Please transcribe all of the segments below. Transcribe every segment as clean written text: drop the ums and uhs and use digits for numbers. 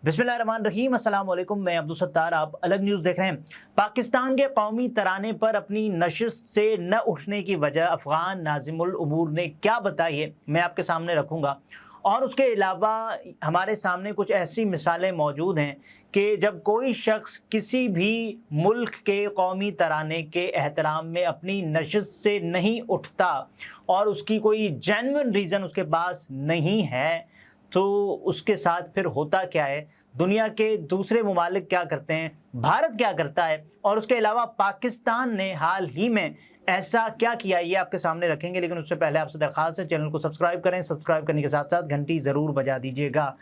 बिस्मिल्लाहिर्रहमानिर्रहीम, अस्सलाम वालेकुम। मैं अब्दुल सत्तार, आप अलग न्यूज़ देख रहे हैं। पाकिस्तान के कौमी तराने पर अपनी नशिस्त से न उठने की वजह अफ़गान नाज़िमुल उमूर ने क्या बताई है, मैं आपके सामने रखूँगा। और उसके अलावा हमारे सामने कुछ ऐसी मिसालें मौजूद हैं कि जब कोई शख्स किसी भी मुल्क के कौमी तराने के एहतराम में अपनी नशिस्त से नहीं उठता और उसकी कोई जेन्युइन रीज़न उसके पास नहीं है, तो उसके साथ फिर होता क्या है, दुनिया के दूसरे ममालिक क्या करते हैं, भारत क्या करता है, और उसके अलावा पाकिस्तान ने हाल ही में ऐसा क्या किया, ये आपके सामने रखेंगे। लेकिन उससे पहले आपसे दरख्वास्त है, चैनल को सब्सक्राइब करें। सब्सक्राइब करने के साथ साथ घंटी ज़रूर बजा दीजिएगा।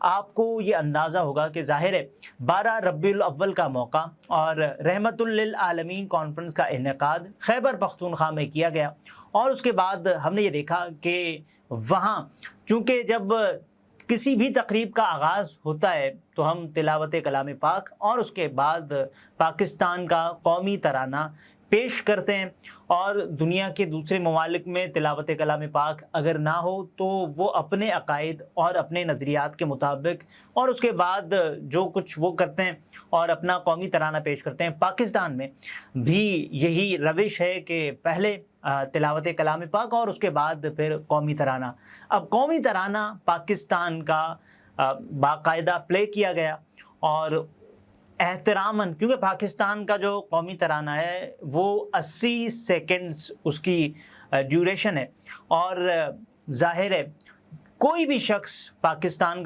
आपको ये अंदाज़ा होगा कि ज़ाहिर है 12 रबीउल अव्वल का मौका और रहमतुल लिल आलमीन कॉन्फ्रेंस का इनेकाद खैबर पख्तूनख्वा में किया गया। और उसके बाद हमने ये देखा कि वहाँ चूँकि जब किसी भी तकरीब का आगाज़ होता है तो हम तिलावत कलाम पाक और उसके बाद पाकिस्तान का कौमी तराना पेश करते हैं। और दुनिया के दूसरे ममालिक में तिलावत कलाम पाक अगर ना हो तो वो अपने अकायद और अपने नज़रियात के मुताबिक और उसके बाद जो कुछ वो करते हैं और अपना कौमी तराना पेश करते हैं। पाकिस्तान में भी यही रविश है कि पहले तिलावत कलाम पाक और उसके बाद फिर कौमी तराना। अब कौमी तराना पाकिस्तान का बाकायदा प्ले किया गया और एहतरामन, क्योंकि पाकिस्तान का जो कौमी तराना है वो 80 सेकंड्स उसकी ड्यूरेशन है। और ज़ाहिर है कोई भी शख्स पाकिस्तान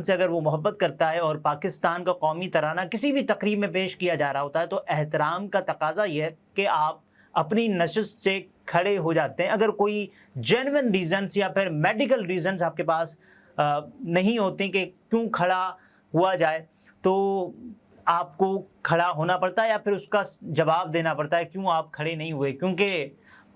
से अगर वो मोहब्बत करता है और पाकिस्तान का कौमी तराना किसी भी तकरीब में पेश किया जा रहा होता है तो एहतराम का तकाजा ये है कि आप अपनी नशिस्त से खड़े हो जाते हैं। अगर कोई जेन्युइन रीज़न्स या फिर मेडिकल रीज़न्स आपके पास नहीं होते कि क्यों खड़ा हुआ जाए, तो आपको खड़ा होना पड़ता है या फिर उसका जवाब देना पड़ता है क्यों आप खड़े नहीं हुए, क्योंकि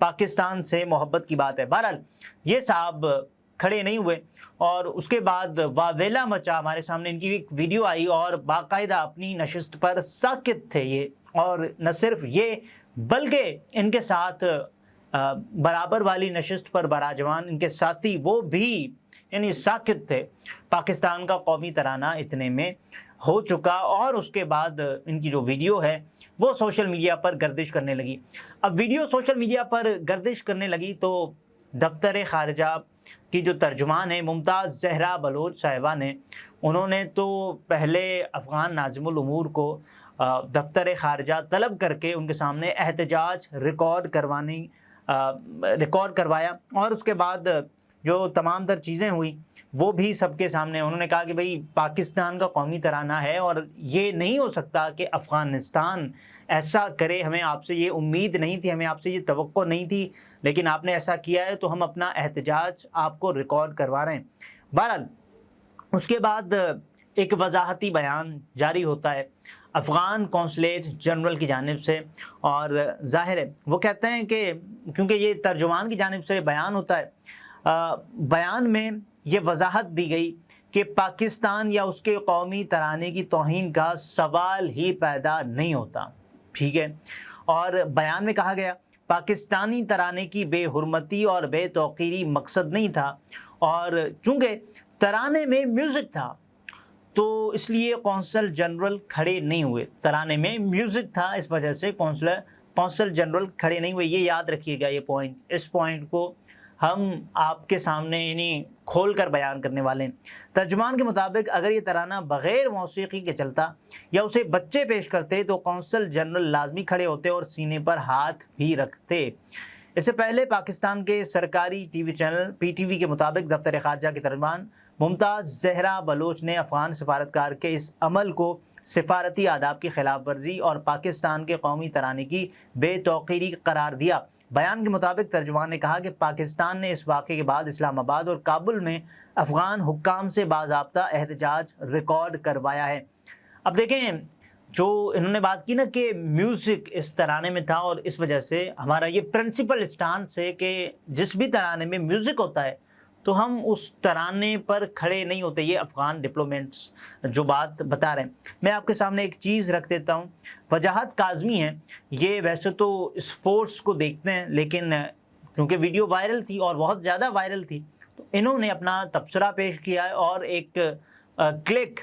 पाकिस्तान से मोहब्बत की बात है। बहरहाल ये साहब खड़े नहीं हुए और उसके बाद वावेला मचा। हमारे सामने इनकी एक वीडियो आई और बाकायदा अपनी नशिस्त पर साकित थे ये। और न सिर्फ ये बल्कि इनके साथ बराबर वाली नशिस्त पर बराजमान इनके साथी वो भी यानी साकित थे। पाकिस्तान का कौमी तराना इतने में हो चुका और उसके बाद इनकी जो वीडियो है वो सोशल मीडिया पर गर्दिश करने लगी। अब वीडियो सोशल मीडिया पर गर्दिश करने लगी तो दफ्तर ख़ारजा की जो तर्जुमान है मुमताज़ ज़हरा बलोच साहिबा ने, उन्होंने तो पहले अफ़गान नाज़िमुल उमूर को दफ्तर ख़ारजा तलब करके उनके सामने एहतजाज रिकॉर्ड करवाया और उसके बाद जो तमाम तर चीज़ें हुई वो भी सबके सामने। उन्होंने कहा कि भाई पाकिस्तान का कौमी तराना है और ये नहीं हो सकता कि अफ़गानिस्तान ऐसा करे, हमें आपसे ये उम्मीद नहीं थी, हमें आपसे ये तवक्को नहीं थी, लेकिन आपने ऐसा किया है तो हम अपना एहतजाज आपको रिकॉर्ड करवा रहे हैं। बहरहाल उसके बाद एक वजाहती बयान जारी होता है अफ़गान कौंसलेट जनरल की जानिब से और ज़ाहिर है वो कहते हैं कि क्योंकि ये तर्जुमान की जानिब से बयान होता है, बयान में ये वजाहत दी गई कि पाकिस्तान या उसके कौमी तराने की तौहीन का सवाल ही पैदा नहीं होता। ठीक है। और बयान में कहा गया पाकिस्तानी तराने की बेहुरमती और बेतौकीरी मकसद नहीं था और चूँकि तराने में म्यूज़िक था तो इसलिए कौंसल जनरल खड़े नहीं हुए। तराने में म्यूज़िक था, इस वजह से कौंसल जनरल खड़े नहीं हुए। ये याद रखिएगा ये पॉइंट, इस पॉइंट को हम आपके सामने यानी खोल कर बयान करने वाले हैं। तर्जुमान के मुताबिक अगर ये तराना बग़ैर मौसीकी के चलता या उसे बच्चे पेश करते तो कौंसल जनरल लाजमी खड़े होते और सीने पर हाथ भी रखते। इससे पहले पाकिस्तान के सरकारी टीवी चैनल PTV के मुताबिक दफ्तर ख़ारजा की तर्जुमान मुमताज़ ज़हरा बलोच ने अफ़गान सफारतकार के इस अमल को सिफारती आदाब की खिलाफ वर्जी और पाकिस्तान के कौमी तराने की बेतौकीरी करार दिया। बयान के मुताबिक तर्जुमान ने कहा कि पाकिस्तान ने इस वाक़े के बाद इस्लामाबाद और काबुल में अफ़गान हुक्काम से बाज़ाब्ता एहतजाज रिकॉर्ड करवाया है। अब देखें जो इन्होंने बात की ना कि म्यूज़िक इस तराने में था और इस वजह से हमारा ये प्रिंसिपल स्टांस है कि जिस भी तराने में म्यूज़िक होता है तो हम उस तराने पर खड़े नहीं होते। ये अफ़गान डिप्लोमेट्स जो बात बता रहे हैं, मैं आपके सामने एक चीज़ रख देता हूँ। वजाहत काज़मी है, ये वैसे तो स्पोर्ट्स को देखते हैं लेकिन क्योंकि वीडियो वायरल थी और बहुत ज़्यादा वायरल थी तो इन्होंने अपना तबसरा पेश किया है और एक क्लिक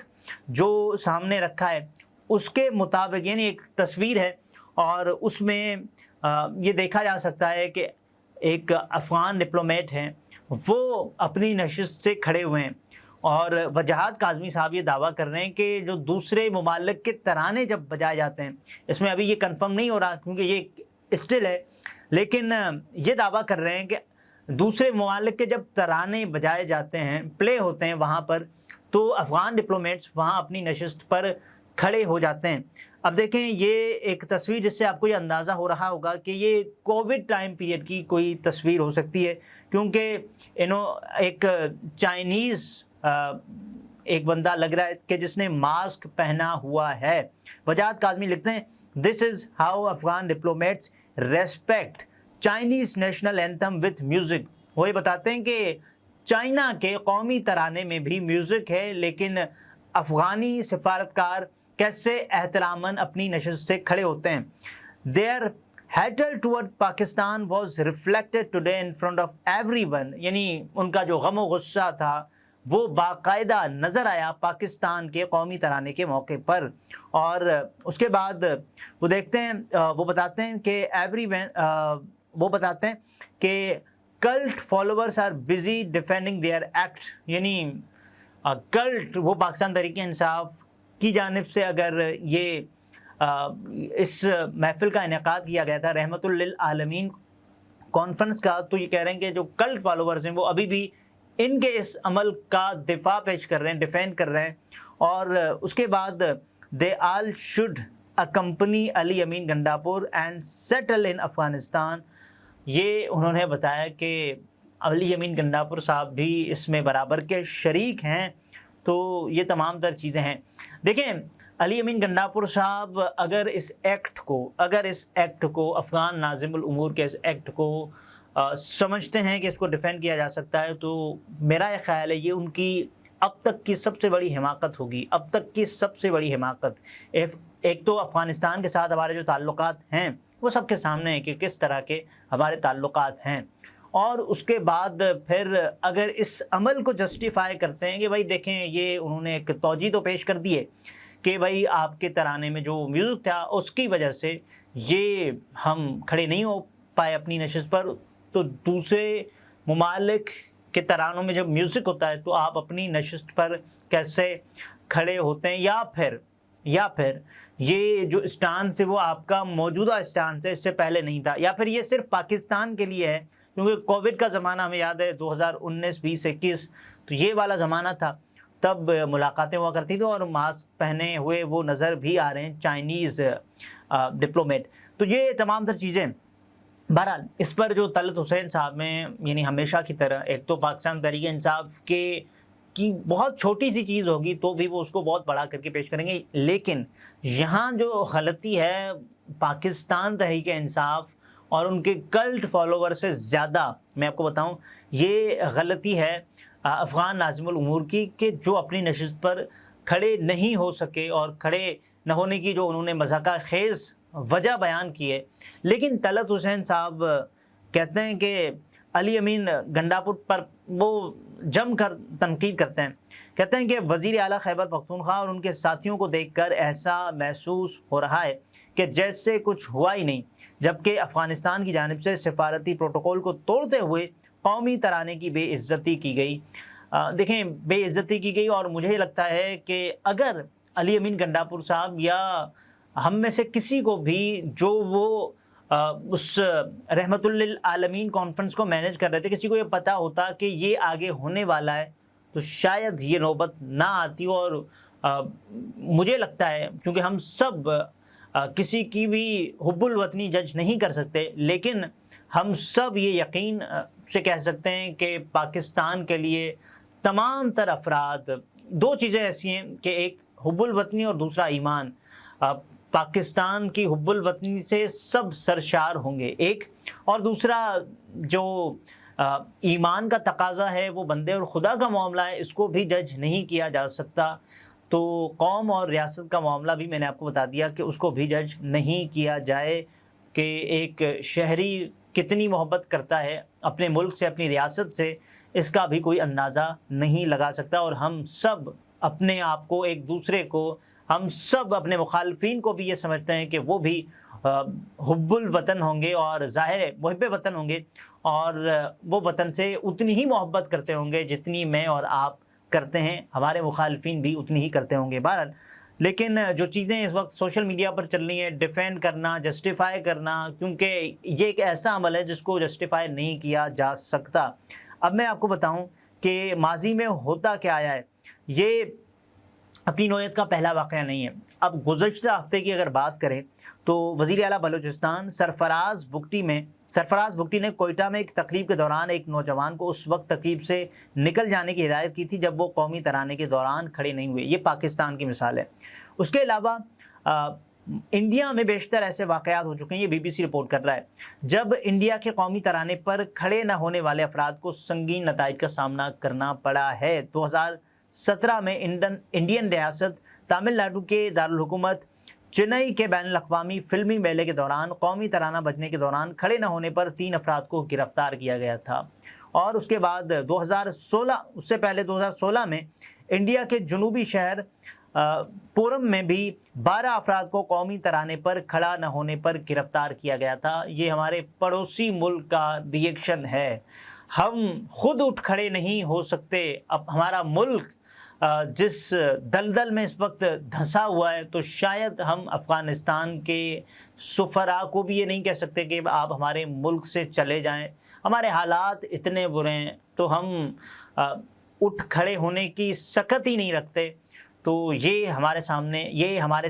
जो सामने रखा है उसके मुताबिक, यानी एक तस्वीर है और उसमें ये देखा जा सकता है कि एक अफ़गान डिप्लोमेट हैं, वो अपनी नशिस्त से खड़े हुए हैं और वजाहत काज़मी साहब ये दावा कर रहे हैं कि जो दूसरे ममालिक के तराने जब बजाए जाते हैं, इसमें अभी ये कंफर्म नहीं हो रहा क्योंकि ये स्टिल है, लेकिन ये दावा कर रहे हैं कि दूसरे ममालिक के जब तराने बजाए जाते हैं, प्ले होते हैं वहाँ पर, तो अफ़गान डिप्लोमेट्स वहाँ अपनी नशिस्त पर खड़े हो जाते हैं। अब देखें, ये एक तस्वीर जिससे आपको ये अंदाज़ा हो रहा होगा कि ये कोविड टाइम पीरियड की कोई तस्वीर हो सकती है, क्योंकि एक चाइनीज़ एक बंदा लग रहा है कि जिसने मास्क पहना हुआ है। वजाहत काज़मी लिखते हैं, this is how Afghan diplomats respect Chinese national anthem with music. वो ये बताते हैं कि चाइना के कौमी तराने में भी म्यूज़िक है, लेकिन अफ़गानी सफारतकार कैसे एहतरामन अपनी नशिस्त से खड़े होते हैं। There hatred toward Pakistan was reflected today in front of everyone, यानी उनका जो गम व गुस्सा था वो बाकायदा नज़र आया पाकिस्तान के कौमी तराने के मौके पर। और उसके बाद वो देखते हैं, वो बताते हैं कि वो बताते हैं कि cult followers are busy defending their act, यानी कल्ट वो पाकिस्तान तहरीक इंसाफ की जानिब से अगर ये इस महफिल का इनेकाद किया गया था रहमतुल लिल आलमीन कॉन्फ्रेंस का, तो ये कह रहे हैं कि जो कल्ट फॉलोअर्स हैं वो अभी भी इनके इस अमल का दिफा पेश कर रहे हैं, डिफेंड कर रहे हैं। और उसके बाद they all should accompany Ali Amin Gandapur and settle in Afghanistan. ये उन्होंने बताया कि अली अमीन गंडापुर साहब भी इसमें बराबर के शरीक हैं। तो ये तमाम तर चीज़ें हैं। देखें, अली अमीन गंडापुर साहब अगर इस एक्ट को अफ़गान नाज़िमुल उमूर के इस एक्ट को समझते हैं कि इसको डिफेंड किया जा सकता है, तो मेरा ये ख़्याल है ये उनकी अब तक की सबसे बड़ी हिमाकत होगी, अब तक की सबसे बड़ी हिमाकत। एक तो अफ़गानिस्तान के साथ हमारे जो ताल्लुकात हैं वो सबके सामने है कि किस तरह के हमारे ताल्लुकात हैं, और उसके बाद फिर अगर इस अमल को जस्टिफाई करते हैं कि भाई देखें, ये उन्होंने एक तौजी तो पेश कर दी है कि भाई आपके तराने में जो म्यूज़िक था उसकी वजह से ये हम खड़े नहीं हो पाए अपनी नशिस्त पर, तो दूसरे ममालिक के तरानों में जब म्यूज़िक होता है तो आप अपनी नशिस्त पर कैसे खड़े होते हैं, या फिर ये जो स्टांस है वो आपका मौजूदा स्टांस है, इससे पहले नहीं था, या फिर ये सिर्फ पाकिस्तान के लिए है क्योंकि कोविड का ज़माना हमें याद है 2019, 20, 21, तो ये वाला ज़माना था, तब मुलाकातें हुआ करती थी और मास्क पहने हुए वो नज़र भी आ रहे हैं चाइनीज़ डिप्लोमेट। तो ये तमाम तर चीज़ें, बहरहाल इस पर जो तलत हुसैन साहब में, यानी हमेशा की तरह, एक तो पाकिस्तान तहरीक इंसाफ की बहुत छोटी सी चीज़ होगी तो भी वो उसको बहुत बड़ा करके पेश करेंगे, लेकिन यहाँ जो गलती है पाकिस्तान तहरीक इंसाफ और उनके कल्ट फॉलोवर से ज़्यादा, मैं आपको बताऊं, ये गलती है अफ़गान नाज़िमुल उमूर की कि जो अपनी नशिस्त पर खड़े नहीं हो सके, और खड़े न होने की जो उन्होंने मज़ाक़ा खेज़ वजह बयान की है। लेकिन तलत हुसैन साहब कहते हैं कि अली अमीन गंडापुर पर वो जम कर तनकीद करते हैं, कहते हैं कि वज़ीर आला खैबर पख्तूनख्वा और उनके साथियों को देखकर ऐसा महसूस हो रहा है कि जैसे कुछ हुआ ही नहीं, जबकि अफ़गानिस्तान की जानिब से सिफारती प्रोटोकॉल को तोड़ते हुए कौमी तराने की बेइज्जती की गई। देखें, बेइज्जती की गई, और मुझे लगता है कि अगर अली अमीन गंडापुर साहब या हम में से किसी को भी जो वो उस रहमतुल लिल आलमीन कॉन्फ्रेंस को मैनेज कर रहे थे, किसी को ये पता होता कि ये आगे होने वाला है, तो शायद ये नौबत ना आती। और मुझे लगता है, क्योंकि हम सब किसी की भी हुब्बुल वतनी जज नहीं कर सकते, लेकिन हम सब ये यकीन से कह सकते हैं कि पाकिस्तान के लिए तमाम तर अफराद, दो चीज़ें ऐसी हैं कि एक हुब्बुल वतनी और दूसरा ईमान। पाकिस्तान की हुब्बुल वतनी से सब सरशार होंगे एक, और दूसरा जो ईमान का तकाजा है वो बंदे और खुदा का मामला है, इसको भी जज नहीं किया जा सकता। तो कौम और रियासत का मामला भी मैंने आपको बता दिया कि उसको भी जज नहीं किया जाए कि एक शहरी कितनी मोहब्बत करता है अपने मुल्क से, अपनी रियासत से, इसका भी कोई अंदाज़ा नहीं लगा सकता। और हम सब اپنے آپ کو ایک دوسرے کو، ہم سب اپنے مخالفین کو بھی یہ سمجھتے ہیں کہ وہ بھی حب الوطن ہوں گے اور ظاہر ہے محب وطن ہوں گے، اور وہ وطن سے اتنی ہی محبت کرتے ہوں گے جتنی میں اور آپ کرتے ہیں، ہمارے مخالفین بھی اتنی ہی کرتے ہوں گے بہرحال۔ لیکن جو چیزیں اس وقت سوشل میڈیا پر چل رہی ہیں، ڈیفینڈ کرنا، جسٹیفائی کرنا، کیونکہ یہ ایک ایسا عمل ہے جس کو جسٹیفائی نہیں کیا جا سکتا۔ اب میں آپ کو بتاؤں کہ ماضی میں ہوتا کیا آیا ہے، یہ اپنی نوعیت کا پہلا واقعہ نہیں ہے۔ اب گزشتہ ہفتے کی اگر بات کریں تو وزیر اعلیٰ بلوچستان سرفراز بگٹی نے کوئٹہ میں ایک تقریب کے دوران ایک نوجوان کو اس وقت تقریب سے نکل جانے کی ہدایت کی تھی جب وہ قومی ترانے کے دوران کھڑے نہیں ہوئے۔ یہ پاکستان کی مثال ہے۔ اس کے علاوہ انڈیا میں بیشتر ایسے واقعات ہو چکے ہیں، یہ بی بی سی رپورٹ کر رہا ہے، جب انڈیا کے قومی ترانے پر کھڑے نہ ہونے والے افراد کو سنگین نتائج کا سامنا کرنا پڑا ہے۔ 2017 میں انڈین ریاست تامل ناڈو کے دارالحکومت چنئی کے بین الاقوامی فلمی میلے کے دوران قومی ترانہ بجنے کے دوران کھڑے نہ ہونے پر 3 افراد کو گرفتار کیا گیا تھا، اور اس کے بعد 2016 میں انڈیا کے جنوبی شہر پورم میں بھی 12 افراد کو قومی ترانے پر کھڑا نہ ہونے پر گرفتار کیا گیا تھا۔ یہ ہمارے پڑوسی ملک کا ری ایکشن ہے۔ ہم خود اٹھ کھڑے نہیں ہو سکتے، اب ہمارا ملک جس دلدل میں اس وقت دھنسا ہوا ہے، تو شاید ہم افغانستان کے سفراء کو بھی یہ نہیں کہہ سکتے کہ آپ ہمارے ملک سے چلے جائیں، ہمارے حالات اتنے برے ہیں، تو ہم اٹھ کھڑے ہونے کی سکت ہی نہیں رکھتے۔ تو یہ ہمارے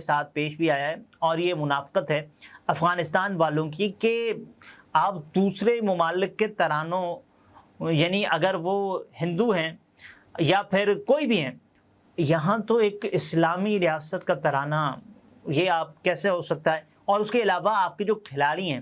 ساتھ پیش بھی آیا ہے، اور یہ منافقت ہے افغانستان والوں کی کہ آپ دوسرے ممالک کے ترانوں، یعنی اگر وہ ہندو ہیں یا پھر کوئی بھی ہیں، یہاں تو ایک اسلامی ریاست کا ترانہ، یہ آپ کیسے ہو سکتا ہے؟ اور اس کے علاوہ آپ کے جو کھلاڑی ہیں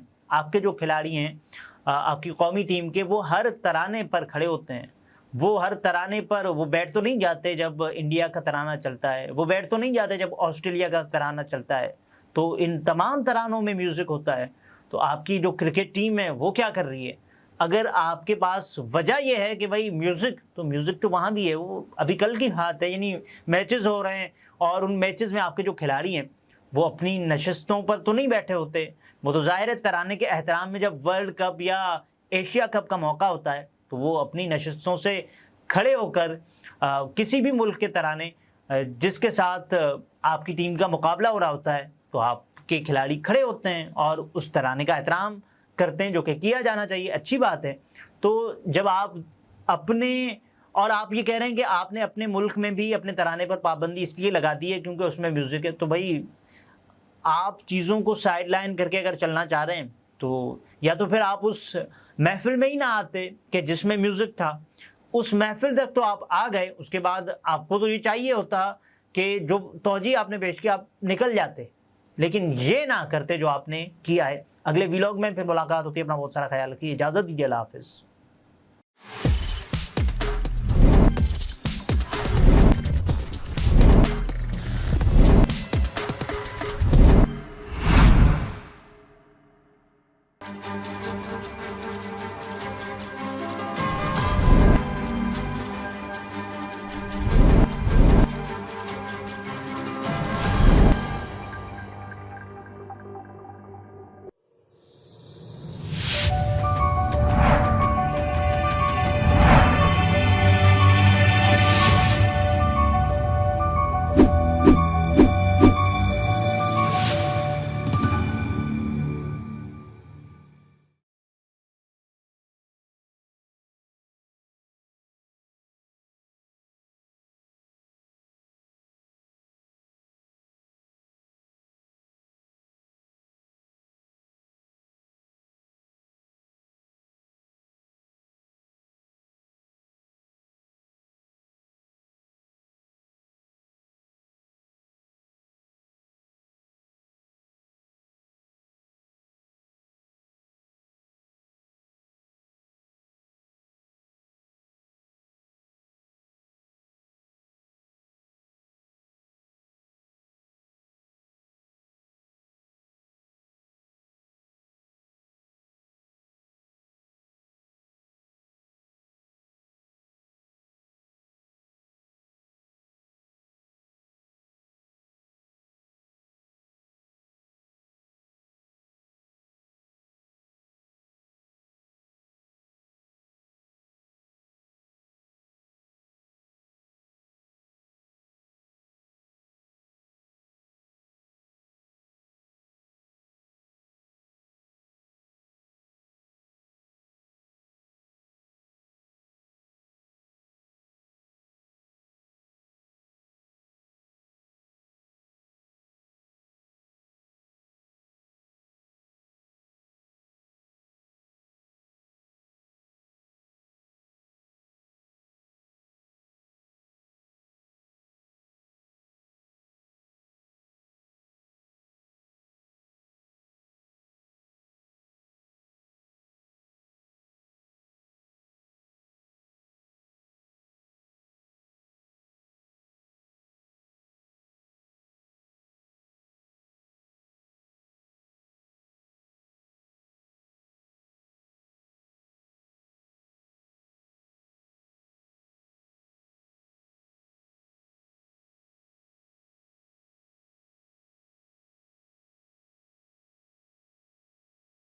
آپ کی قومی ٹیم کے، وہ ہر ترانے پر کھڑے ہوتے ہیں، وہ ہر ترانے پر وہ بیٹھ تو نہیں جاتے جب انڈیا کا ترانہ چلتا ہے، وہ بیٹھ تو نہیں جاتے جب آسٹریلیا کا ترانہ چلتا ہے، تو ان تمام ترانوں میں میوزک ہوتا ہے۔ تو آپ کی جو کرکٹ ٹیم ہے وہ کیا کر رہی ہے؟ اگر آپ کے پاس وجہ یہ ہے کہ بھائی میوزک تو وہاں بھی ہے، وہ ابھی کل کی بات ہے، یعنی میچز ہو رہے ہیں، اور ان میچز میں آپ کے جو کھلاڑی ہیں وہ اپنی نشستوں پر تو نہیں بیٹھے ہوتے، وہ تو ظاہر ہے ترانے کے احترام میں جب ورلڈ کپ یا ایشیا کپ کا موقع ہوتا ہے تو وہ اپنی نشستوں سے کھڑے ہو کر کسی بھی ملک کے ترانے جس کے ساتھ آپ کی ٹیم کا مقابلہ ہو رہا ہوتا ہے، تو آپ کے کھلاڑی کھڑے ہوتے ہیں اور اس ترانے کا احترام کرتے ہیں، جو کہ کیا جانا چاہیے، اچھی بات ہے۔ تو جب آپ یہ کہہ رہے ہیں کہ آپ نے اپنے ملک میں بھی اپنے ترانے پر پابندی اس لیے لگا دی ہے کیونکہ اس میں میوزک ہے، تو بھائی آپ چیزوں کو سائڈ لائن کر کے اگر چلنا چاہ رہے ہیں تو یا تو پھر آپ اس محفل میں ہی نہ آتے کہ جس میں میوزک تھا، اس محفل تک تو آپ آ گئے، اس کے بعد آپ کو تو یہ چاہیے ہوتا کہ جو توجیہ آپ نے پیش کیا آپ نکل جاتے، لیکن یہ نہ کرتے جو آپ نے کیا ہے۔ اگلے ویلاگ میں پھر ملاقات ہوتی ہے، اپنا بہت سارا خیال رکھیے، اجازت دیجیے، اللہ حافظ۔